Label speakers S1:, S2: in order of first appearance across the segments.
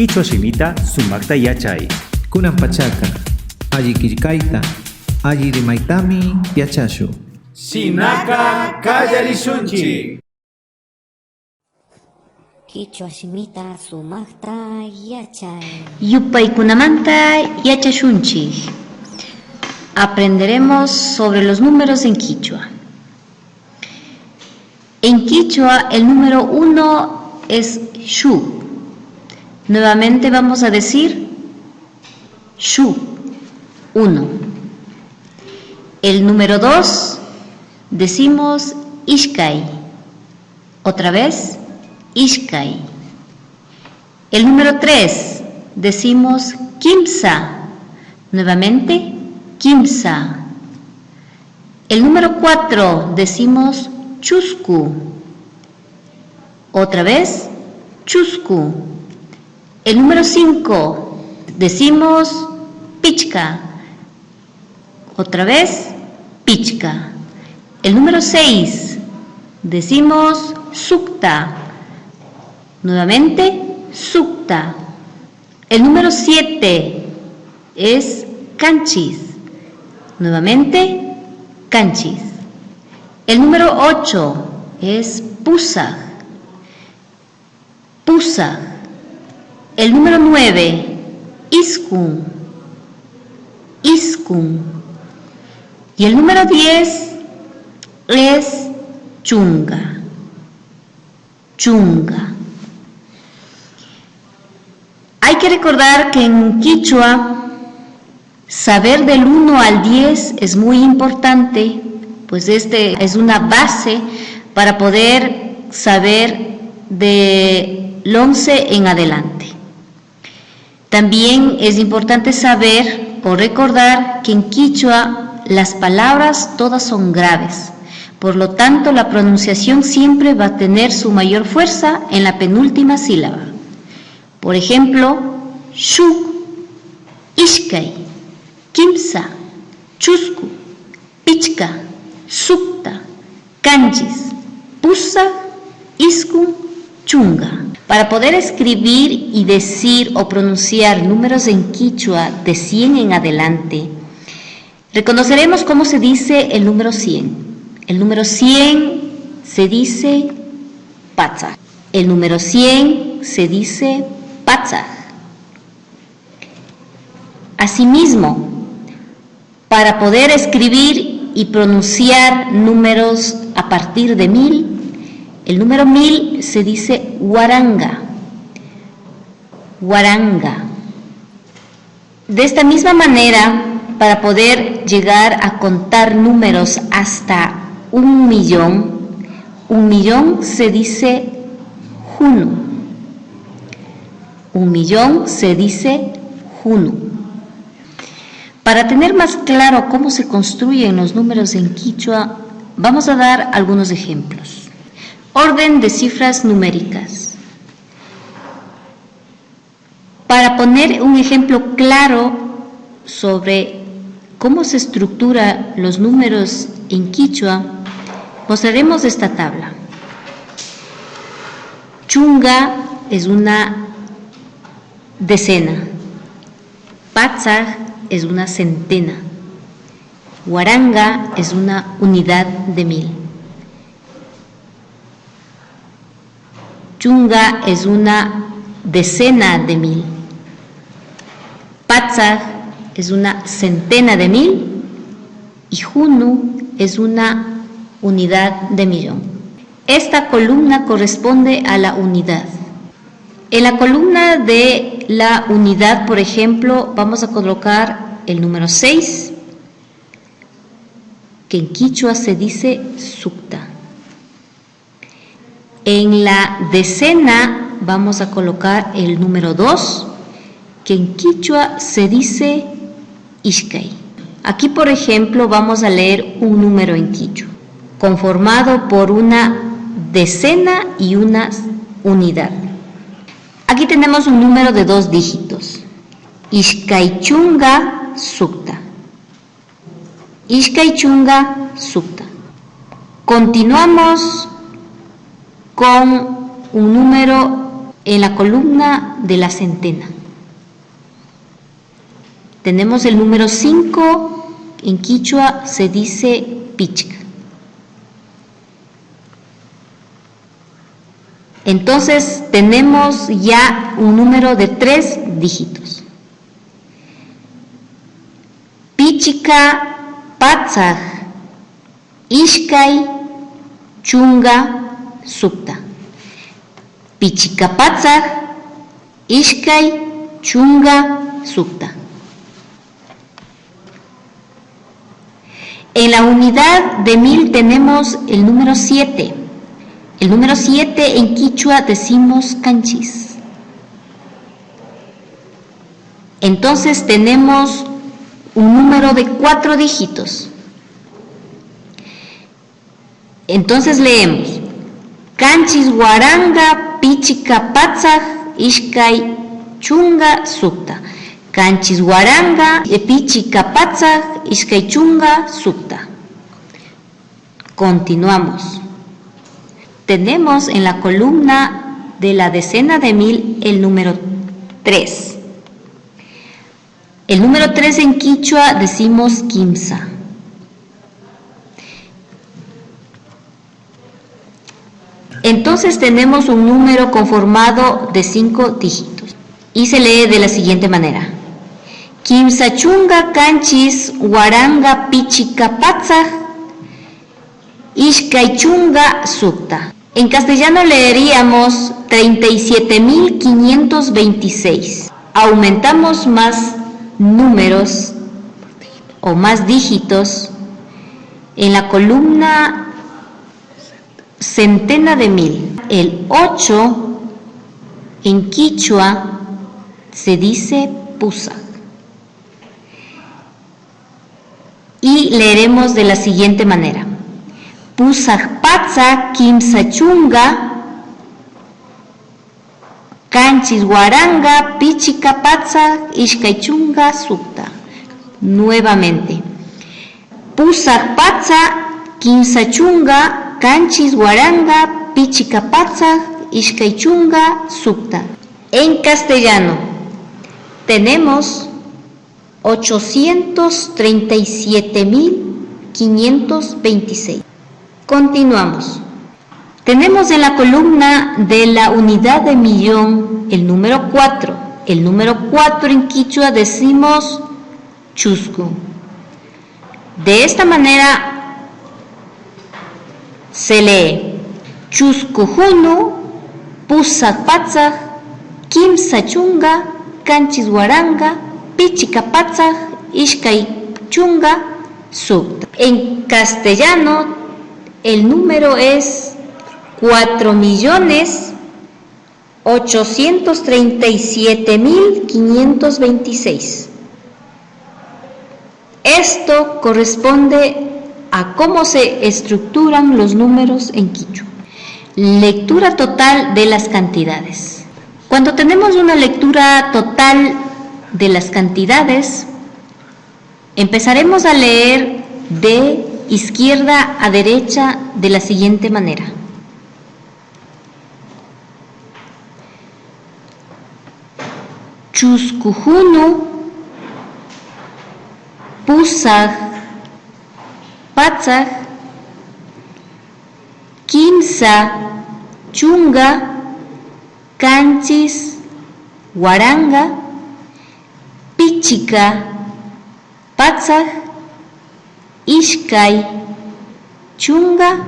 S1: Quichua shimita sumakta yachay.
S2: Kunan pachaka, alli killkayta, alli rimaytami yachashu.
S3: Shinaka kallarishunchik.
S4: Quichua shimita sumakta yachay.
S5: Yupaykunamanta yachashunchik. Aprenderemos sobre los números en Quichua. En Quichua el número 1 es Shu. Nuevamente vamos a decir Shu, 1. El número 2 decimos Ishkai. Otra vez Ishkai. El número 3 decimos Kimsa. Nuevamente Kimsa. El número 4 decimos Chusku. Otra vez Chusku. El número 5 decimos Pichka. Otra vez Pichka. El número 6 decimos Sukta. Nuevamente Sukta. El número 7 es Canchis. Nuevamente Canchis. El número 8 es Pusag. Pusag. El número 9, Iskun. Iskun. Y el número 10 es Chunga. Chunga. Hay que recordar que en Quichua saber del 1 al 10 es muy importante, pues este es una base para poder saber del 11 en adelante. También es importante saber o recordar que en Quichua las palabras todas son graves, por lo tanto la pronunciación siempre va a tener su mayor fuerza en la penúltima sílaba. Por ejemplo, Shuk, Ishkai, Kimsa, Chusku, Pichka, Sukta, Canchis, Pusa, Iskun, Chunga. Para poder escribir y decir o pronunciar números en Quichua de 100 en adelante, reconoceremos cómo se dice el número 100. El número 100 se dice Patzaj. El número 100 se dice Patzaj. Asimismo, para poder escribir y pronunciar números a partir de 1000, el número 1000 se dice Waranga. Waranga. De esta misma manera, para poder llegar a contar números hasta 1.000.000, 1.000.000 se dice Junu. 1.000.000 se dice Junu. Para tener más claro cómo se construyen los números en Quichua, vamos a dar algunos ejemplos. Orden de cifras numéricas. Para poner un ejemplo claro sobre cómo se estructuran los números en Quichua, mostraremos esta tabla. Chunga es una decena. Patzaj es una centena. Waranga es una unidad de 1000. Chunga es una decena de 1000. Patzaj es una centena de 1000 y Junu es una unidad de 1.000.000. Esta columna corresponde a la unidad. En la columna de la unidad, por ejemplo, vamos a colocar el número 6, que en Quichua se dice Sukta. En la decena vamos a colocar el número 2, que en Quichua se dice Ishkai. Aquí, por ejemplo, vamos a leer un número en Quichua, conformado por una decena y una unidad. Aquí tenemos un número de 2 dígitos. Ishkaichunga Sukta. Ishkaichunga Sukta. Continuamos con un número en la columna de la centena. Tenemos el número 5, en quichua se dice pichca. Entonces tenemos ya un número de 3 dígitos. Pichika patzaj, ishkay chunga sukta. Pichika patzaj, ishkay chunga sukta. En la unidad de 1000 tenemos el número 7. El número 7 en quichua decimos canchis. Entonces tenemos un número de 4 dígitos. Entonces leemos: canchis guaranga pichika patzaj ishkay chunga sukta. Canchis guaranga pichika patzaj ishkay chunga sukta. Continuamos. Tenemos en la columna de la decena de 1000 el número 3. El número 3 en quichua decimos quimsa. Entonces tenemos un número conformado de 5 dígitos y se lee de la siguiente manera: quimsa chunga canchis guaranga pichika patzaj ishkay chunga sukta. En castellano leeríamos 37.526. Aumentamos más números o más dígitos en la columna centena de 1000. El 8 en quichua se dice pusa. Y leeremos de la siguiente manera: pusaj patza quimsa chunga canchis guaranga pichika patza ishkay chunga sukta. Nuevamente: pusaj patza quimsa chunga canchis guaranga pichika patza ishkay chunga sukta. En castellano tenemos 837.526. Continuamos. Tenemos en la columna de la unidad de millón el número 4. El número 4 en quichua decimos chusku. De esta manera se lee: chusku hunu pusaj patzaj quimsa chunga canchis guaranga pichika patzaj ishkay chunga sukta. En castellano el número es 4.837.526. Esto corresponde a cómo se estructuran los números en quichua. Lectura total de las cantidades. Cuando tenemos una lectura total de las cantidades, empezaremos a leer de izquierda a derecha de la siguiente manera: chuskuhunu pusaj patzaj quimsa chunga canchis guaranga pichika patzaj ishkay chunga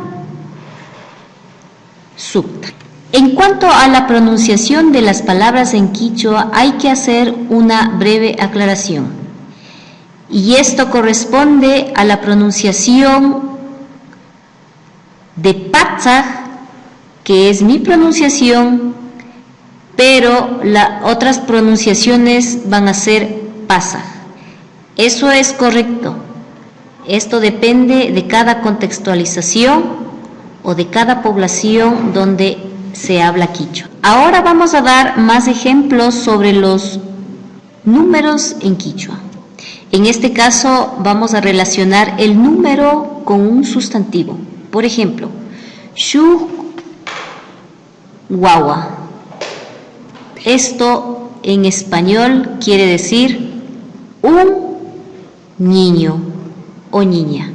S5: sukta. En cuanto a la pronunciación de las palabras en quichua, hay que hacer una breve aclaración. Y esto corresponde a la pronunciación de patzaj, que es mi pronunciación, pero las otras pronunciaciones van a ser pasaj. Eso es correcto. Esto depende de cada contextualización o de cada población donde se habla quichua. Ahora vamos a dar más ejemplos sobre los números en quichua. En este caso vamos a relacionar el número con un sustantivo. Por ejemplo, shu guagua, Esto en español quiere decir un niño o niña.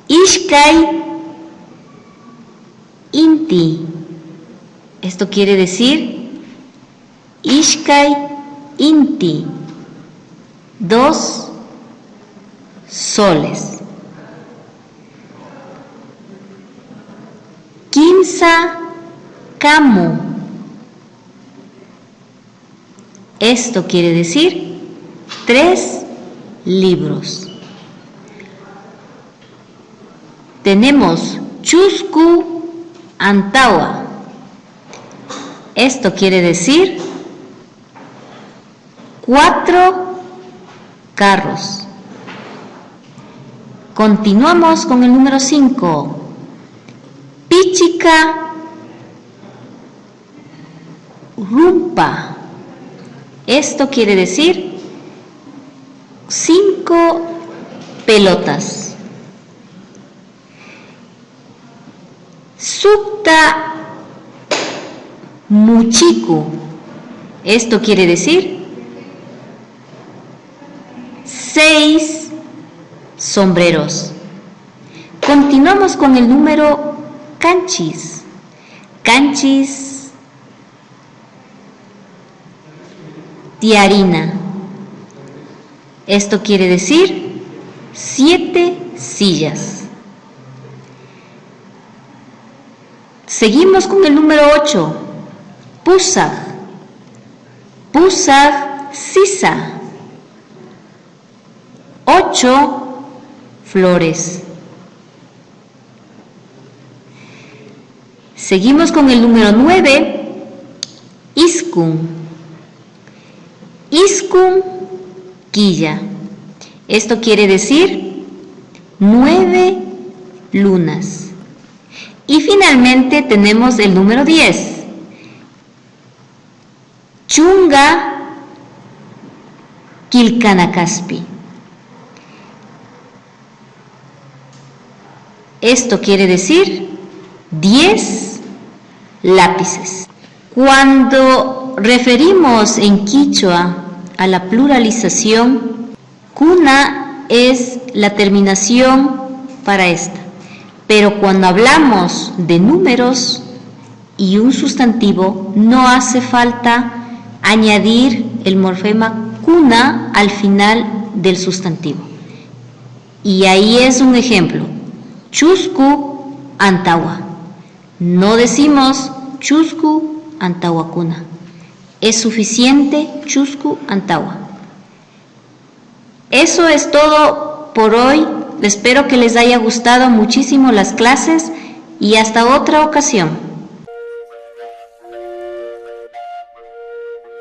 S5: Ishkai inti. Esto quiere decir Ishkai inti. 2 soles. Quinza kamu. Esto quiere decir 3 libros. Tenemos chusku antawa. Esto quiere decir 4 carros. Continuamos con el número 5. Pichika rumpa. Esto quiere decir 5 pelotas. Sukta muchiku. Esto quiere decir 6 sombreros. Continuamos con el número canchis. Canchis tiarina. Esto quiere decir 7 sillas. Seguimos con el número 8. Pusag. Pusag sisa. 8 flores. Seguimos con el número 9. Iskun. Iskun quilla. Esto quiere decir 9 lunas. Y finalmente tenemos el número 10. Chunga kilkanakaspi. Esto quiere decir 10 lápices. Cuando referimos en quichua a la pluralización, kuna es la terminación para esta. Pero cuando hablamos de números y un sustantivo, no hace falta añadir el morfema kuna al final del sustantivo. Y ahí es un ejemplo. Chusku antawa. No decimos chusku antawakuna. Es suficiente chusku antawa. Eso es todo por hoy. Espero que les haya gustado muchísimo las clases y hasta otra ocasión.